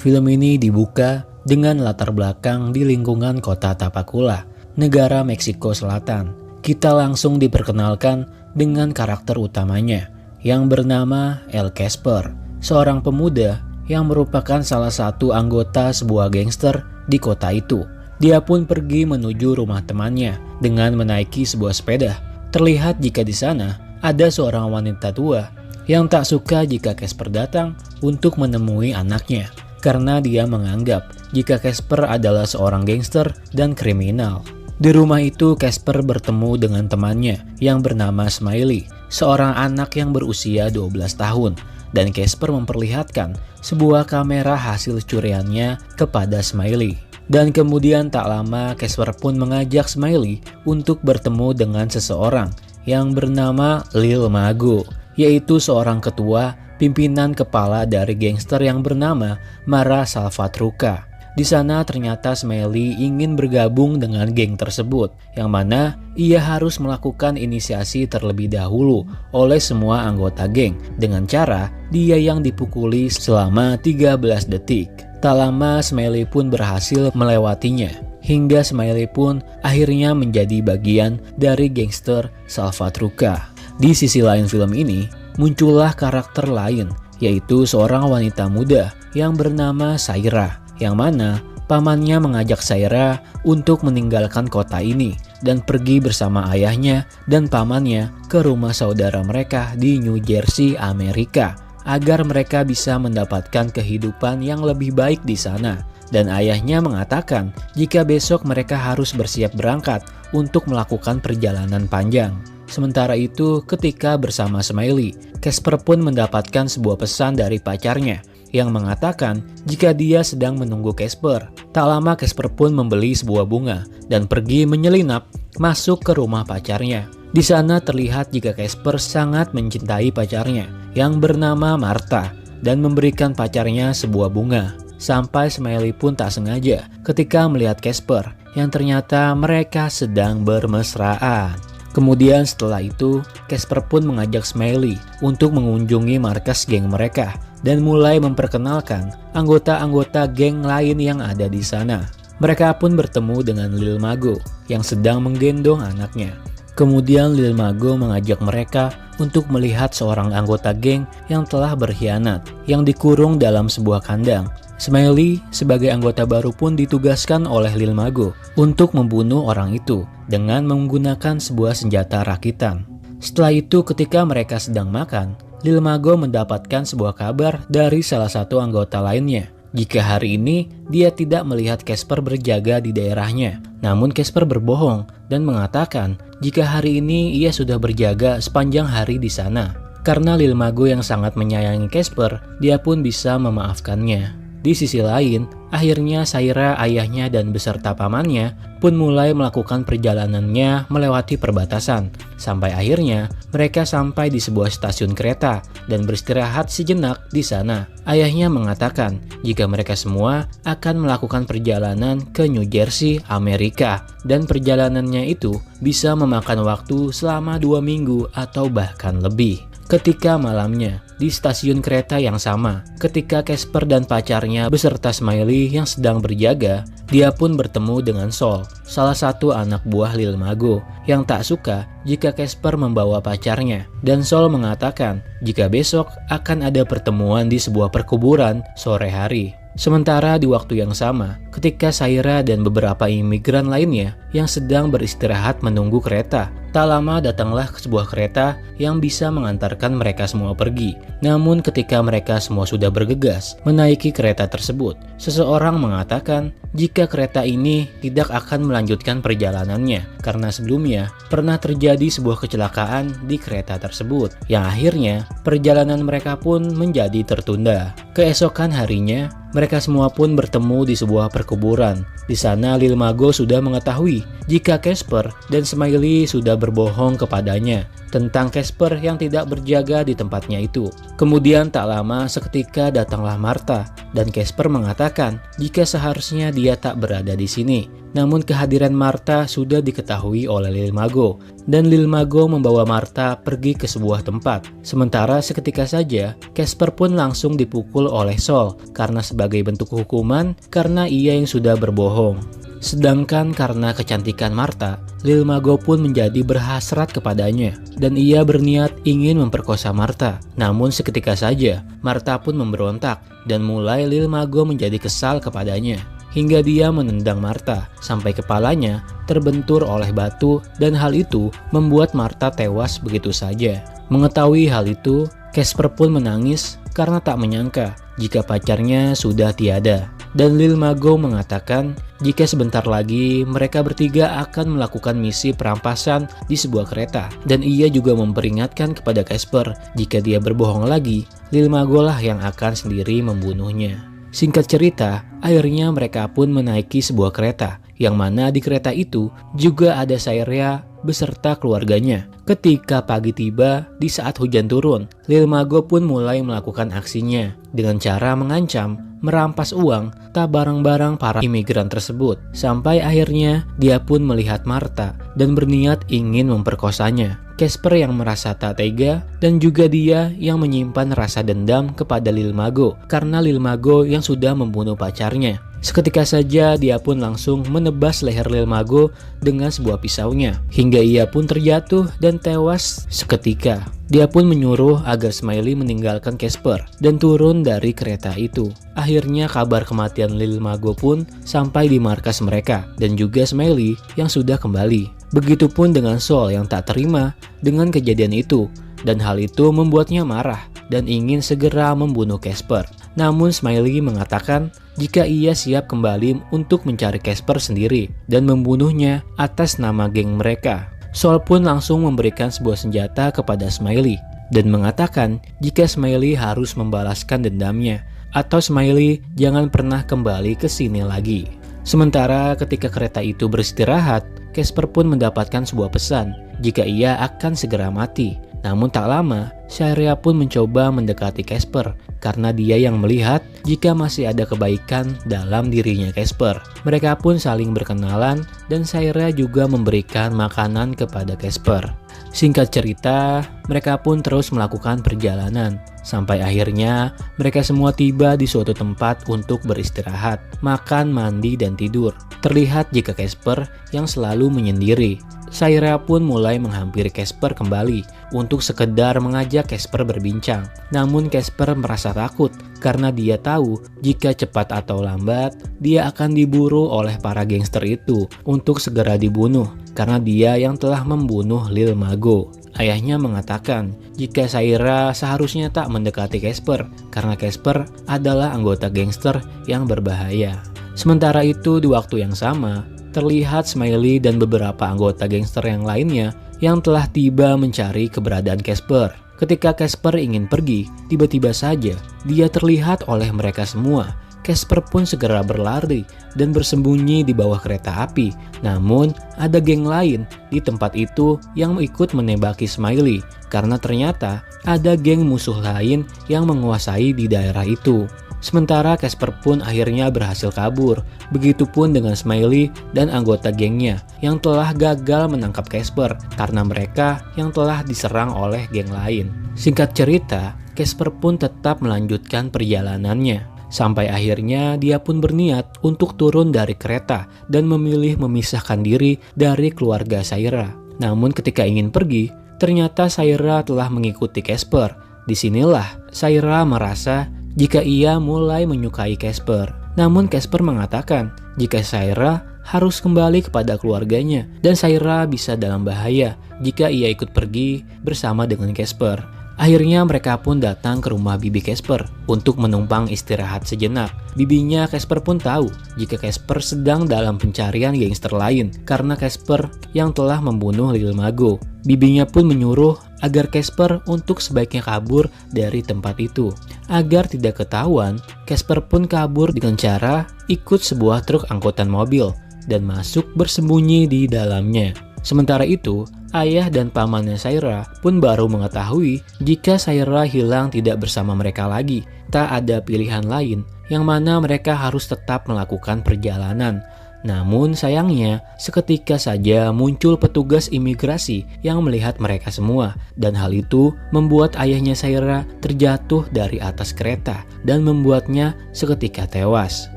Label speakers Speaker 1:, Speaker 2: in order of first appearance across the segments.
Speaker 1: Film ini dibuka dengan latar belakang di lingkungan kota Tapakula, negara Meksiko Selatan. Kita langsung diperkenalkan dengan karakter utamanya yang bernama El Casper, seorang pemuda yang merupakan salah satu anggota sebuah gangster di kota itu. Dia pun pergi menuju rumah temannya dengan menaiki sebuah sepeda. Terlihat jika di sana ada seorang wanita tua yang tak suka jika Casper datang untuk menemui anaknya, karena dia menganggap jika Casper adalah seorang gangster dan kriminal. Di rumah itu Casper bertemu dengan temannya yang bernama Smiley, seorang anak yang berusia 12 tahun, dan Casper memperlihatkan sebuah kamera hasil curiannya kepada Smiley. Dan kemudian tak lama Casper pun mengajak Smiley untuk bertemu dengan seseorang yang bernama Lil Mago, yaitu seorang ketua pimpinan kepala dari gangster yang bernama Mara Salvatrucha. Di sana ternyata Smiley ingin bergabung dengan geng tersebut, yang mana ia harus melakukan inisiasi terlebih dahulu oleh semua anggota geng dengan cara dia yang dipukuli selama 13 detik. Tak lama Smiley pun berhasil melewatinya, hingga Smiley pun akhirnya menjadi bagian dari gangster Salvatrucha. Di sisi lain film ini muncullah karakter lain, yaitu seorang wanita muda yang bernama Saira, yang mana pamannya mengajak Saira untuk meninggalkan kota ini dan pergi bersama ayahnya dan pamannya ke rumah saudara mereka di New Jersey, Amerika, agar mereka bisa mendapatkan kehidupan yang lebih baik di sana. Dan ayahnya mengatakan jika besok mereka harus bersiap berangkat untuk melakukan perjalanan panjang. Sementara itu, ketika bersama Smiley, Casper pun mendapatkan sebuah pesan dari pacarnya yang mengatakan jika dia sedang menunggu Casper. Tak lama Casper pun membeli sebuah bunga dan pergi menyelinap masuk ke rumah pacarnya. Di sana terlihat jika Casper sangat mencintai pacarnya yang bernama Martha dan memberikan pacarnya sebuah bunga. Sampai Smiley pun tak sengaja ketika melihat Casper yang ternyata mereka sedang bermesraan. Kemudian setelah itu, Casper pun mengajak Smiley untuk mengunjungi markas geng mereka dan mulai memperkenalkan anggota-anggota geng lain yang ada di sana. Mereka pun bertemu dengan Lil Mago yang sedang menggendong anaknya. Kemudian Lil Mago mengajak mereka untuk melihat seorang anggota geng yang telah berkhianat, yang dikurung dalam sebuah kandang. Smiley sebagai anggota baru pun ditugaskan oleh Lil Mago untuk membunuh orang itu dengan menggunakan sebuah senjata rakitan. Setelah itu, ketika mereka sedang makan, Lil Mago mendapatkan sebuah kabar dari salah satu anggota lainnya jika hari ini dia tidak melihat Casper berjaga di daerahnya. Namun Casper berbohong dan mengatakan jika hari ini ia sudah berjaga sepanjang hari di sana. Karena Lil Mago yang sangat menyayangi Casper, dia pun bisa memaafkannya. Di sisi lain, akhirnya Saira, ayahnya dan beserta pamannya pun mulai melakukan perjalanannya melewati perbatasan. Sampai akhirnya mereka sampai di sebuah stasiun kereta dan beristirahat sejenak di sana. Ayahnya mengatakan jika mereka semua akan melakukan perjalanan ke New Jersey, Amerika. Dan perjalanannya itu bisa memakan waktu selama 2 minggu atau bahkan lebih. Ketika malamnya, di stasiun kereta yang sama, ketika Casper dan pacarnya beserta Smiley yang sedang berjaga, dia pun bertemu dengan Sol, salah satu anak buah Lil Mago, yang tak suka jika Casper membawa pacarnya. Dan Sol mengatakan jika besok akan ada pertemuan di sebuah perkuburan sore hari. Sementara di waktu yang sama, ketika Saira dan beberapa imigran lainnya yang sedang beristirahat menunggu kereta, tak lama datanglah sebuah kereta yang bisa mengantarkan mereka semua pergi. Namun ketika mereka semua sudah bergegas menaiki kereta tersebut, seseorang mengatakan jika kereta ini tidak akan melanjutkan perjalanannya karena sebelumnya pernah terjadi sebuah kecelakaan di kereta tersebut yang akhirnya perjalanan mereka pun menjadi tertunda. Keesokan harinya, mereka semua pun bertemu di sebuah perkuburan. Di sana Lil Mago sudah mengetahui jika Casper dan Smiley sudah berbohong kepadanya tentang Casper yang tidak berjaga di tempatnya itu. Kemudian tak lama seketika datanglah Martha dan Casper mengatakan jika seharusnya dia tak berada di sini Namun kehadiran Martha sudah diketahui oleh Lil Mago, dan Lil Mago membawa Martha pergi ke sebuah tempat. Sementara seketika saja, Casper pun langsung dipukul oleh Sol karena sebagai bentuk hukuman karena ia yang sudah berbohong. Sedangkan karena kecantikan Martha, Lil Mago pun menjadi berhasrat kepadanya dan ia berniat ingin memperkosa Martha. Namun seketika saja, Martha pun memberontak dan mulai Lil Mago menjadi kesal kepadanya. Hingga dia menendang Martha sampai kepalanya terbentur oleh batu dan hal itu membuat Martha tewas begitu saja. Mengetahui hal itu, Casper pun menangis karena tak menyangka jika pacarnya sudah tiada. Dan Lil Mago mengatakan jika sebentar lagi mereka bertiga akan melakukan misi perampasan di sebuah kereta. Dan ia juga memperingatkan kepada Casper jika dia berbohong lagi, Lil Mago lah yang akan sendiri membunuhnya. Singkat cerita, akhirnya mereka pun menaiki sebuah kereta, yang mana di kereta itu juga ada Sairya beserta keluarganya. Ketika pagi tiba, di saat hujan turun, Lil Mago pun mulai melakukan aksinya dengan cara mengancam merampas uang tak barang-barang para imigran tersebut. Sampai akhirnya dia pun melihat Martha dan berniat ingin memperkosanya. Casper yang merasa tak tega dan juga dia yang menyimpan rasa dendam kepada Lil Mago karena Lil Mago yang sudah membunuh pacarnya. Seketika saja dia pun langsung menebas leher Lil Mago dengan sebuah pisaunya hingga ia pun terjatuh dan tewas seketika. Dia pun menyuruh agar Smiley meninggalkan Casper dan turun dari kereta itu. Akhirnya kabar kematian Lil Mago pun sampai di markas mereka dan juga Smiley yang sudah kembali. Begitupun dengan Sol yang tak terima dengan kejadian itu dan hal itu membuatnya marah dan ingin segera membunuh Casper. Namun Smiley mengatakan jika ia siap kembali untuk mencari Casper sendiri dan membunuhnya atas nama geng mereka. Sol pun langsung memberikan sebuah senjata kepada Smiley dan mengatakan jika Smiley harus membalaskan dendamnya atau Smiley jangan pernah kembali ke sini lagi. Sementara ketika kereta itu beristirahat, Casper pun mendapatkan sebuah pesan jika ia akan segera mati. Namun tak lama, Sairya pun mencoba mendekati Casper karena dia yang melihat jika masih ada kebaikan dalam dirinya Casper. Mereka pun saling berkenalan dan Sairya juga memberikan makanan kepada Casper. Singkat cerita, mereka pun terus melakukan perjalanan sampai akhirnya mereka semua tiba di suatu tempat untuk beristirahat, makan, mandi, dan tidur. Terlihat jika Casper yang selalu menyendiri. Sairya pun mulai menghampiri Casper kembali untuk sekedar mengajak Casper berbincang. Namun Casper merasa takut karena dia tahu jika cepat atau lambat dia akan diburu oleh para gangster itu untuk segera dibunuh karena dia yang telah membunuh Lil Mago. Ayahnya mengatakan jika Sairya seharusnya tak mendekati Casper karena Casper adalah anggota gangster yang berbahaya. Sementara itu di waktu yang sama, terlihat Smiley dan beberapa anggota gangster yang lainnya yang telah tiba mencari keberadaan Casper. Ketika Casper ingin pergi, tiba-tiba saja dia terlihat oleh mereka semua. Casper pun segera berlari dan bersembunyi di bawah kereta api. Namun ada geng lain di tempat itu yang ikut menembaki Smiley karena ternyata ada geng musuh lain yang menguasai di daerah itu. Sementara Casper pun akhirnya berhasil kabur. Begitupun dengan Smiley dan anggota gengnya yang telah gagal menangkap Casper karena mereka yang telah diserang oleh geng lain. Singkat cerita, Casper pun tetap melanjutkan perjalanannya. Sampai akhirnya dia pun berniat untuk turun dari kereta dan memilih memisahkan diri dari keluarga Sairya. Namun ketika ingin pergi, ternyata Sairya telah mengikuti Casper. Disinilah Sairya merasa jika ia mulai menyukai Casper. Namun Casper mengatakan jika Sairya harus kembali kepada keluarganya dan Sairya bisa dalam bahaya jika ia ikut pergi bersama dengan Casper. Akhirnya mereka pun datang ke rumah bibi Casper untuk menumpang istirahat sejenak. Bibinya Casper pun tahu jika Casper sedang dalam pencarian gangster lain karena Casper yang telah membunuh Lil Mago. Bibinya pun menyuruh agar Casper untuk sebaiknya kabur dari tempat itu. Agar tidak ketahuan, Casper pun kabur dengan cara ikut sebuah truk angkutan mobil dan masuk bersembunyi di dalamnya. Sementara itu, ayah dan pamannya Sairya pun baru mengetahui jika Sairya hilang tidak bersama mereka lagi. Tak ada pilihan lain yang mana mereka harus tetap melakukan perjalanan. Namun sayangnya, seketika saja muncul petugas imigrasi yang melihat mereka semua, dan hal itu membuat ayahnya Saira terjatuh dari atas kereta dan membuatnya seketika tewas.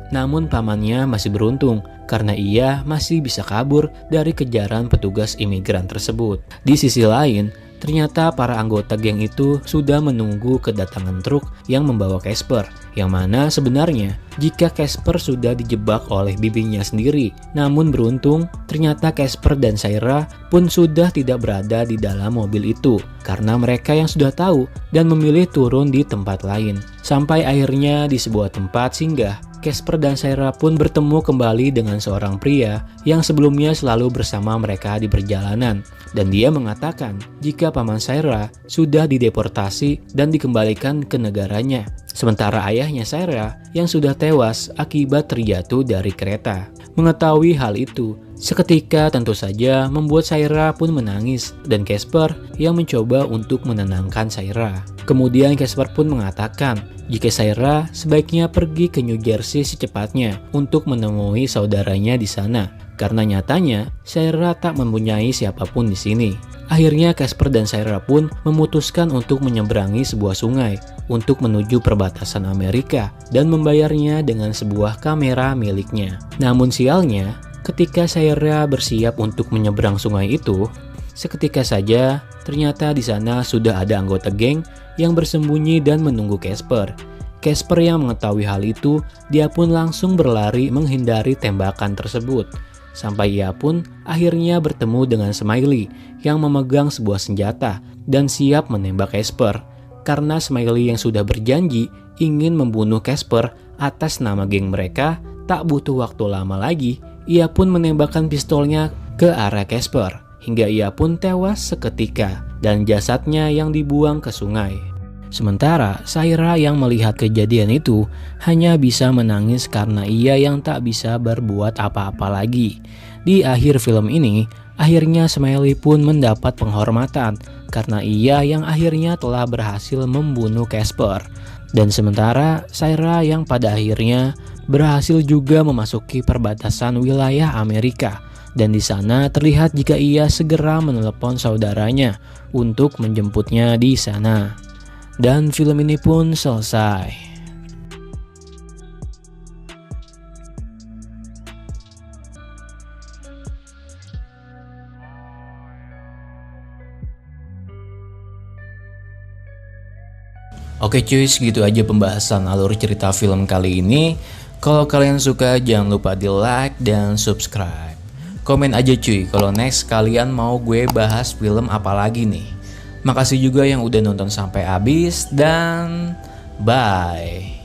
Speaker 1: Namun pamannya masih beruntung karena ia masih bisa kabur dari kejaran petugas imigran tersebut. Di sisi lain, ternyata para anggota geng itu sudah menunggu kedatangan truk yang membawa Casper, yang mana sebenarnya jika Casper sudah dijebak oleh bibinya sendiri. Namun beruntung, ternyata Casper dan Saira pun sudah tidak berada di dalam mobil itu karena mereka yang sudah tahu dan memilih turun di tempat lain. Sampai akhirnya di sebuah tempat singgah, Casper dan Saira pun bertemu kembali dengan seorang pria yang sebelumnya selalu bersama mereka di perjalanan. Dan dia mengatakan jika paman Saira sudah dideportasi dan dikembalikan ke negaranya. Sementara ayahnya Saira yang sudah tewas akibat terjatuh dari kereta. Mengetahui hal itu, seketika tentu saja membuat Saira pun menangis dan Casper yang mencoba untuk menenangkan Saira. Kemudian Casper pun mengatakan jika Saira sebaiknya pergi ke New Jersey secepatnya untuk menemui saudaranya di sana. Karena nyatanya Saira tak mempunyai siapapun di sini. Akhirnya Casper dan Saira pun memutuskan untuk menyeberangi sebuah sungai untuk menuju perbatasan Amerika dan membayarnya dengan sebuah kamera miliknya. Namun sialnya, ketika Saira bersiap untuk menyeberang sungai itu, seketika saja ternyata di sana sudah ada anggota geng yang bersembunyi dan menunggu Casper. Casper yang mengetahui hal itu, dia pun langsung berlari menghindari tembakan tersebut. Sampai ia pun akhirnya bertemu dengan Smiley yang memegang sebuah senjata dan siap menembak Casper. Karena Smiley yang sudah berjanji ingin membunuh Casper atas nama geng mereka, tak butuh waktu lama lagi, ia pun menembakkan pistolnya ke arah Casper. Hingga ia pun tewas seketika dan jasadnya yang dibuang ke sungai. Sementara Saira yang melihat kejadian itu hanya bisa menangis karena ia yang tak bisa berbuat apa-apa lagi. Di akhir film ini, akhirnya Smiley pun mendapat penghormatan karena ia yang akhirnya telah berhasil membunuh Casper. Dan sementara Saira yang pada akhirnya berhasil juga memasuki perbatasan wilayah Amerika. Dan di sana terlihat jika ia segera menelepon saudaranya untuk menjemputnya di sana. Dan film ini pun selesai. Oke cuy, segitu aja pembahasan alur cerita film kali ini. Kalau kalian suka jangan lupa di like dan subscribe. Komen aja cuy kalau next kalian mau gue bahas film apa lagi nih. Makasih juga yang udah nonton sampai habis dan bye.